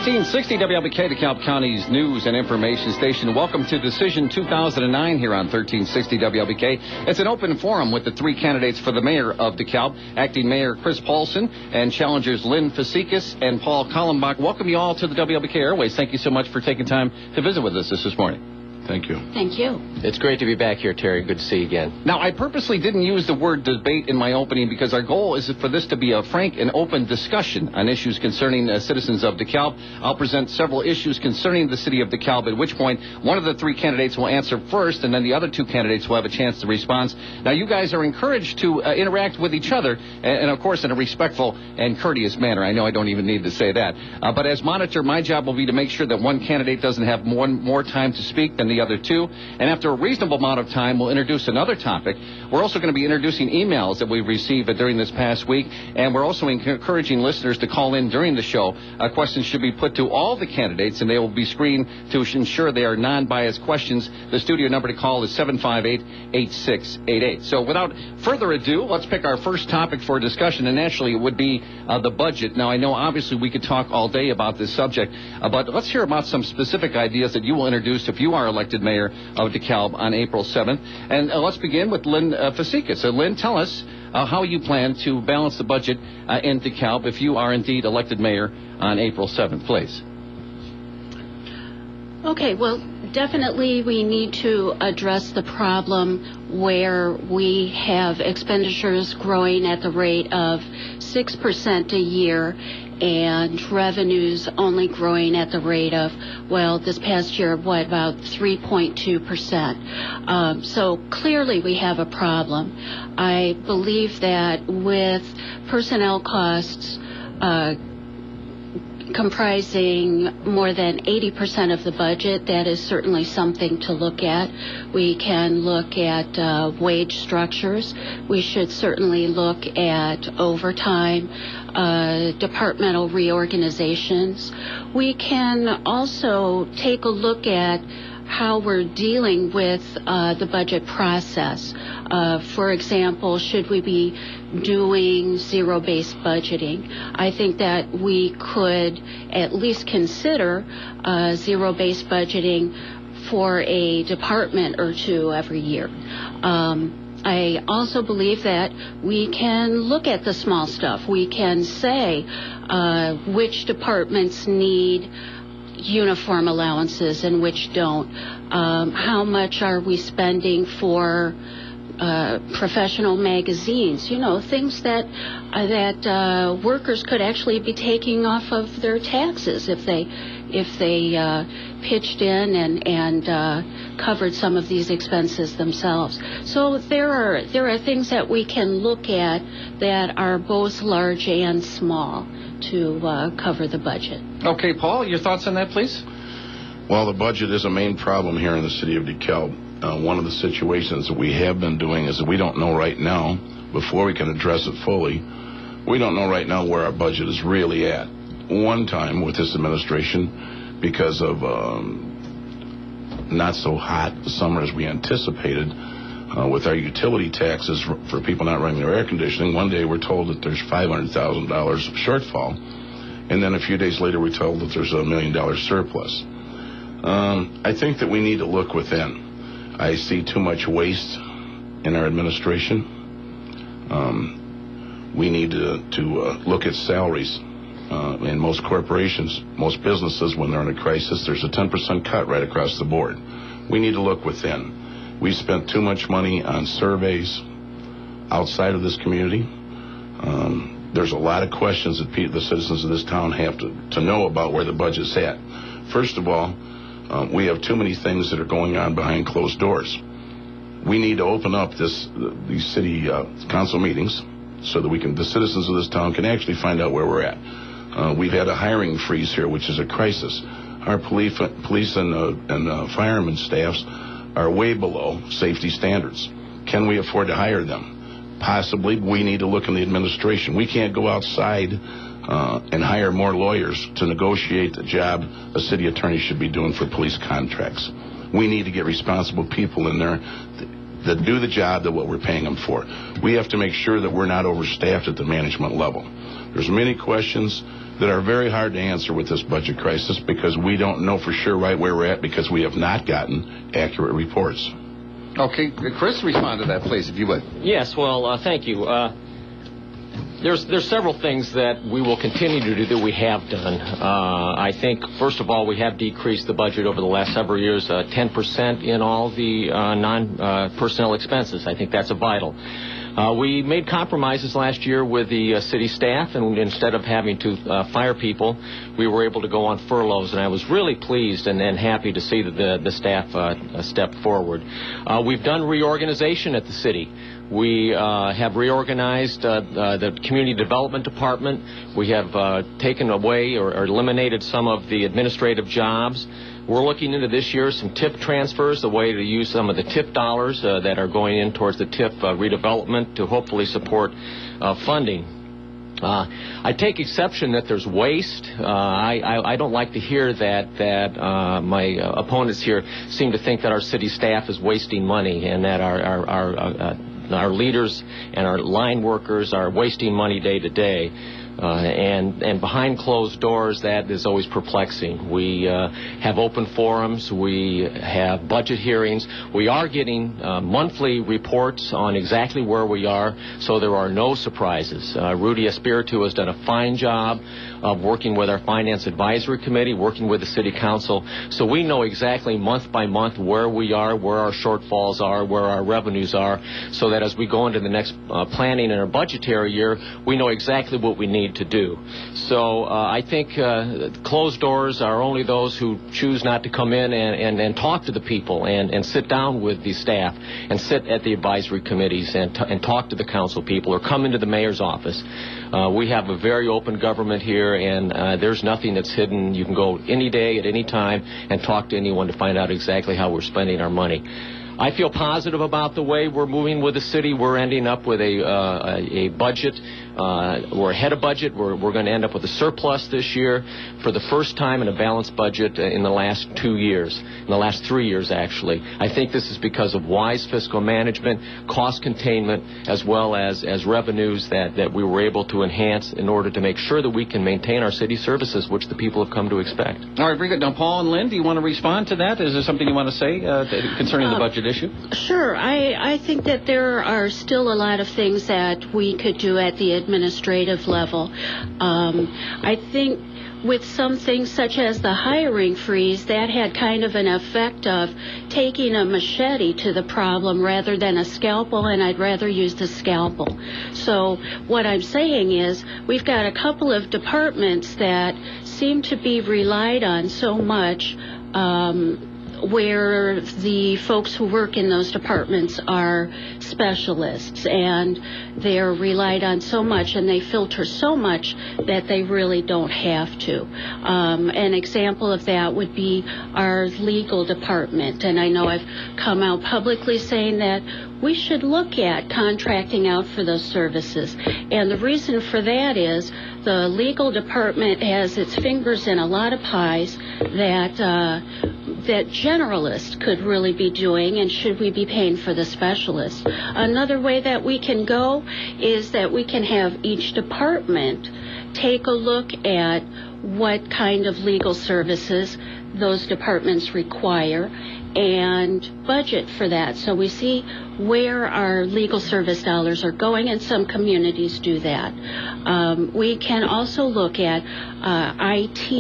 1360 WLBK, DeKalb County's news and information station. Welcome to Decision 2009 here on 1360 WLBK. It's an open forum with the three candidates for the mayor of DeKalb, Acting Mayor Chris Paulson and challengers Lynn Fasikis and Paul Kallenbach. Welcome you all to the WLBK Airways. Thank you so much for taking time to visit with us this morning. Thank you. Thank you. It's great to be back here, Terry. Good to see you again. Now, I purposely didn't use the word debate in my opening because our goal is for this to be a frank and open discussion on issues concerning citizens of DeKalb. I'll present several issues concerning the city of DeKalb, at which point one of the three candidates will answer first, and then the other two candidates will have a chance to respond. Now, you guys are encouraged to interact with each other, and of course, in a respectful and courteous manner. I know I don't even need to say that. But as monitor, my job will be to make sure that one candidate doesn't have more time to speak than the other two. And after a reasonable amount of time, we'll introduce another topic. We're also going to be introducing emails that we've received during this past week, and we're also encouraging listeners to call in during the show. Questions should be put to all the candidates, and they will be screened to ensure they are non-biased questions. The studio number to call is 758-8688. So without further ado, let's pick our first topic for discussion, and naturally it would be the budget. Now, I know obviously we could talk all day about this subject, but let's hear about some specific ideas that you will introduce if you are elected mayor of DeKalb on April 7th. And let's begin with Lynn Fasikis. So, Lynn, tell us how you plan to balance the budget in DeKalb if you are indeed elected mayor on April 7th, please. Okay, well, definitely we need to address the problem where we have expenditures growing at the rate of 6% a year and revenues only growing at the rate of, well, this past year, about 3.2%. So clearly we have a problem. I believe that with personnel costs comprising more than 80% of the budget, that is certainly something to look at. We can look at wage structures. We should certainly look at overtime, departmental reorganizations. We can also take a look at how we're dealing with the budget process. For example, should we be doing zero-based budgeting? I think that we could at least consider zero-based budgeting for a department or two every year. I also believe that we can look at the small stuff. We can say which departments need uniform allowances and which don't. How much are we spending for professional magazines? You know, things that workers could actually be taking off of their taxes if they pitched in and covered some of these expenses themselves. So there are things that we can look at that are both large and small to cover the budget. Okay, Paul, your thoughts on that, please? Well, the budget is a main problem here in the city of DeKalb. One of the situations that we have been doing is that we don't know right now, before we can address it fully, we don't know right now where our budget is really at. One time with this administration, because of not so hot summer as we anticipated, with our utility taxes for people not running their air conditioning, one day we're told that there's $500,000 shortfall, and then a few days later we're told that there's $1 million surplus. I think that we need to look within. I see too much waste in our administration. We need to look at salaries. In most corporations, most businesses, when they're in a crisis, there's a 10% cut right across the board. We need to look within. We spent too much money on surveys outside of this community. There's a lot of questions that the citizens of this town have to know about where the budget's at. First of all, we have too many things that are going on behind closed doors. We need to open up these city council meetings so that the citizens of this town can actually find out where we're at. We've had a hiring freeze here, which is a crisis. Our police and firemen staffs are way below safety standards. Can we afford to hire them? Possibly. We need to look in the administration. We can't go outside and hire more lawyers to negotiate the job a city attorney should be doing for police contracts. We need to get responsible people in there. that do the job that what we're paying them for. We have to make sure that we're not overstaffed at the management level. There's many questions that are very hard to answer with this budget crisis because we don't know for sure right where we're at because we have not gotten accurate reports. Okay, Chris, respond to that, please, if you would. Yes, well, thank you. There's several things that we will continue to do that we have done. I think, first of all, we have decreased the budget over the last several years 10% in all the non-personnel expenses. I think that's a vital. We made compromises last year with the city staff, and instead of having to fire people, we were able to go on furloughs, and I was really pleased and happy to see that the staff stepped forward. We've done reorganization at the city. We have reorganized the community development department. We have taken away or eliminated some of the administrative jobs. We're looking into this year some TIF transfers, the way to use some of the TIF dollars that are going in towards the TIF redevelopment to hopefully support funding. I take exception that there's waste. I don't like to hear that my opponents here seem to think that our city staff is wasting money and that our leaders and our line workers are wasting money day to day. And behind closed doors, that is always perplexing. We have open forums. We have budget hearings. We are getting monthly reports on exactly where we are, so there are no surprises. Rudy Espiritu has done a fine job of working with our Finance Advisory Committee, working with the City Council, so we know exactly month by month where we are, where our shortfalls are, where our revenues are, so that as we go into the next planning in our budgetary year, we know exactly what we need to do. So I think closed doors are only those who choose not to come in and talk to the people and sit down with the staff and sit at the advisory committees and talk to the council people or come into the mayor's office. We have a very open government here, and there's nothing that's hidden. You can go any day at any time and talk to anyone to find out exactly how we're spending our money. I feel positive about the way we're moving with the city. We're ending up with a budget. We're ahead of budget. We're going to end up with a surplus this year for the first time in a balanced budget in the last 2 years, in the last 3 years, actually. I think this is because of wise fiscal management, cost containment, as well as revenues that we were able to enhance in order to make sure that we can maintain our city services, which the people have come to expect. All right, very good. Now, Paul and Lynn, do you want to respond to that? Is there something you want to say concerning the budget issue? Sure. I think that there are still a lot of things that we could do at the administrative level. I think with some things such as the hiring freeze, that had kind of an effect of taking a machete to the problem rather than a scalpel, and I'd rather use the scalpel. So what I'm saying is we've got a couple of departments that seem to be relied on so much, where the folks who work in those departments are specialists, and they're relied on so much and they filter so much that they really don't have to. An example of that would be our legal department, and I know I've come out publicly saying that we should look at contracting out for those services, and the reason for that is the legal department has its fingers in a lot of pies that generalists could really be doing, and should we be paying for the specialists? Another way that we can go is that we can have each department take a look at what kind of legal services those departments require and budget for that, so we see where our legal service dollars are going, and some communities do that. We can also look at IT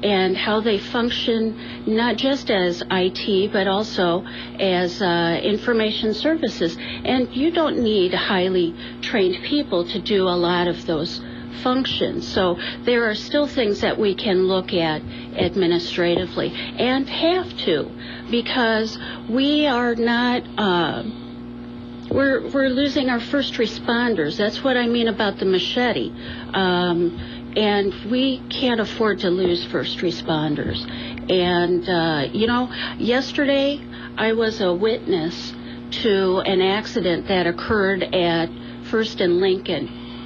and how they function, not just as IT, but also as information services. And you don't need highly trained people to do a lot of those functions. So there are still things that we can look at administratively, and have to, because we are not we're losing our first responders. That's what I mean about the machete. And we can't afford to lose first responders. And yesterday I was a witness to an accident that occurred at First and Lincoln.